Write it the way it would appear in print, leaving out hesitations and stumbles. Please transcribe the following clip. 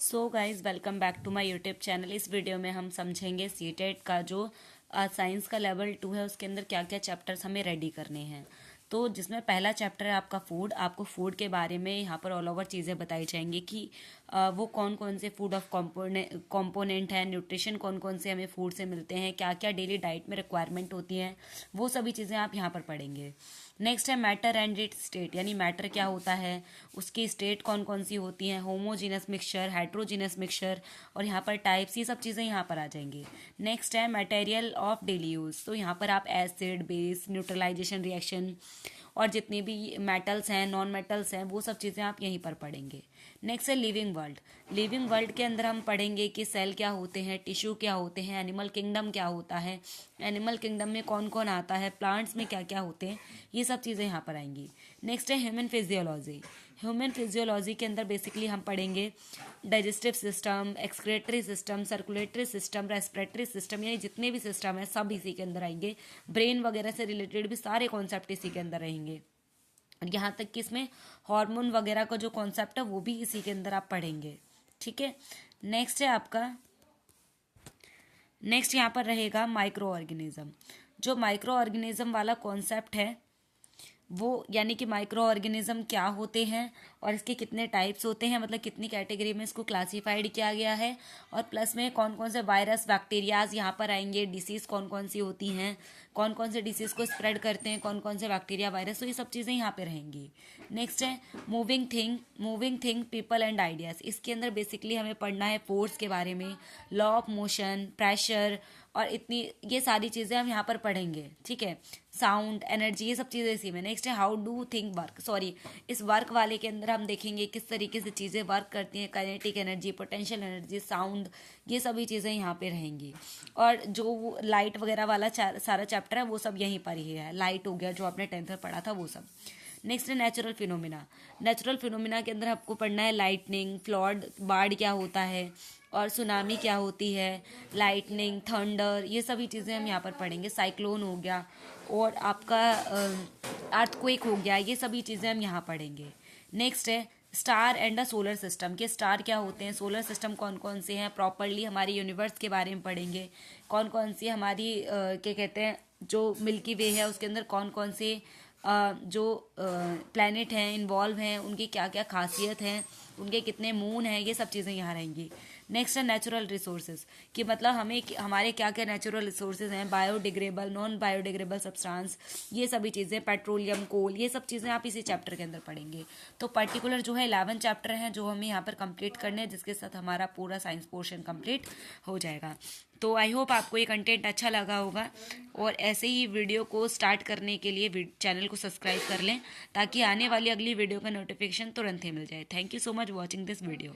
So guys welcome back to my YouTube channel. इस video में हम समझेंगे सीटेट का जो साइंस का लेवल 2 है उसके अंदर क्या क्या चैप्टर्स हमें रेडी करने हैं। तो जिसमें पहला चैप्टर है आपका फूड। आपको फूड के बारे में यहाँ पर ऑल ओवर चीज़ें बताई जाएंगी कि वो कौन कौन से फूड ऑफ कॉम्पोनेंट हैं, न्यूट्रिशन कौन कौन से हमें फूड से मिलते हैं, क्या क्या डेली डाइट में रिक्वायरमेंट होती हैं, वो सभी चीज़ें आप यहाँ पर पढ़ेंगे। नेक्स्ट है मैटर एंड इट्स स्टेट, यानी मैटर क्या होता है, उसकी स्टेट कौन कौन सी होती हैं, होमोजीनस मिक्सचर, हेट्रोजीनस मिक्सचर, और यहाँ पर टाइप्स, ये सब चीज़ें यहाँ पर आ जाएंगी। नेक्स्ट है मटेरियल ऑफ डेली यूज़। तो यहाँ पर आप एसिड, बेस, न्यूट्रलाइजेशन रिएक्शन और जितने भी मेटल्स हैं, नॉन मेटल्स हैं, वो सब चीज़ें आप यहीं पर पढ़ेंगे। नेक्स्ट है लिविंग वर्ल्ड। लिविंग वर्ल्ड के अंदर हम पढ़ेंगे कि सेल क्या होते हैं, टिश्यू क्या होते हैं, एनिमल किंगडम क्या होता है, एनिमल किंगडम में कौन कौन आता है, प्लांट्स में क्या क्या होते हैं, ये सब चीज़ें यहाँ पर आएंगी। नेक्स्ट है ह्यूमन फिजियोलॉजी। ह्यूमन फिजियोलॉजी के अंदर बेसिकली हम पढ़ेंगे digestive system, excretory system, circulatory system, respiratory system, यानी जितने भी सिस्टम है सब इसी के अंदर आएंगे। ब्रेन वगैरह से रिलेटेड भी सारे कॉन्सेप्ट इसी के अंदर रहेंगे। और यहाँ तक कि इसमें हार्मोन वगैरह का जो कॉन्सेप्ट है वो भी इसी के अंदर आप पढ़ेंगे। ठीक है। नेक्स्ट है आपका, नेक्स्ट यहाँ पर रहेगा माइक्रो ऑर्गेनिज्म। जो माइक्रो ऑर्गेनिज्म वाला कॉन्सेप्ट है वो, यानी कि माइक्रो ऑर्गेनिज्म क्या होते हैं और इसके कितने टाइप्स होते हैं, मतलब कितनी कैटेगरी में इसको क्लासिफाइड किया गया है, और प्लस में कौन कौन से वायरस, बैक्टीरियाज यहाँ पर आएंगे, डिसीज़ कौन कौन सी होती हैं, कौन कौन से डिसीज़ को स्प्रेड करते हैं, कौन कौन से बैक्टीरिया, वायरस, तो ये सब चीज़ें यहाँ पे रहेंगी। नेक्स्ट है moving thing people and ideas. इसके अंदर बेसिकली हमें पढ़ना है फोर्स के बारे में, लॉ ऑफ मोशन, प्रेशर, और इतनी ये सारी चीज़ें हम यहाँ पर पढ़ेंगे। ठीक है। साउंड, एनर्जी, ये सब चीज़ें इसी में। नेक्स्ट है how do think work. Sorry, इस वर्क वाले के अंदर हम देखेंगे किस तरीके से चीज़ें वर्क करती हैं, kinetic energy, potential energy, sound, ये सभी चीज़ें यहाँ पे रहेंगी। और जो लाइट वगैरह वाला सारा चैप्टर है वो सब यहीं पर ही है। लाइट हो गया जो आपने 10th में पढ़ा था वो सब। नेक्स्ट है नेचुरल फिनोमिना। नेचुरल फिनोमिना के अंदर आपको पढ़ना है लाइटनिंग, फ्लड, बाढ़ क्या होता है, और सुनामी क्या होती है, लाइटनिंग, थंडर, ये सभी चीज़ें हम यहाँ पर पढ़ेंगे। साइक्लोन हो गया और आपका अर्थक्वेक हो गया, ये सभी चीज़ें हम यहाँ पढ़ेंगे। नेक्स्ट है star and the solar system, के स्टार क्या होते हैं, सोलर सिस्टम कौन कौन से हैं, प्रॉपरली हमारे यूनिवर्स के बारे में पढ़ेंगे। कौन कौन सी हमारी क्या कहते हैं, जो मिल्की वे है उसके अंदर कौन कौन से जो प्लैनेट हैं इन्वॉल्व हैं, उनकी क्या क्या खासियत हैं, उनके कितने मून हैं, ये सब चीज़ें यहाँ रहेंगी। नेक्स्ट है नेचुरल रिसोर्सेज, कि मतलब हमें हमारे क्या क्या नेचुरल रिसोर्सेज हैं, बायोडिग्रेडेबल, नॉन बायोडिग्रेडेबल सब्सटेंस, ये सभी चीज़ें, पेट्रोलियम, कोल, ये सब चीज़ें आप इसी चैप्टर के अंदर पढ़ेंगे। तो पर्टिकुलर जो है 11 चैप्टर हैं जो हमें यहाँ पर कंप्लीट करने हैं, जिसके साथ हमारा पूरा साइंस पोर्शन कंप्लीट हो जाएगा। तो आई होप आपको ये कंटेंट अच्छा लगा होगा, और ऐसे ही वीडियो को स्टार्ट करने के लिए चैनल को सब्सक्राइब कर लें ताकि आने वाली अगली वीडियो का नोटिफिकेशन तुरंत ही मिल जाए। Thank you so much watching this video.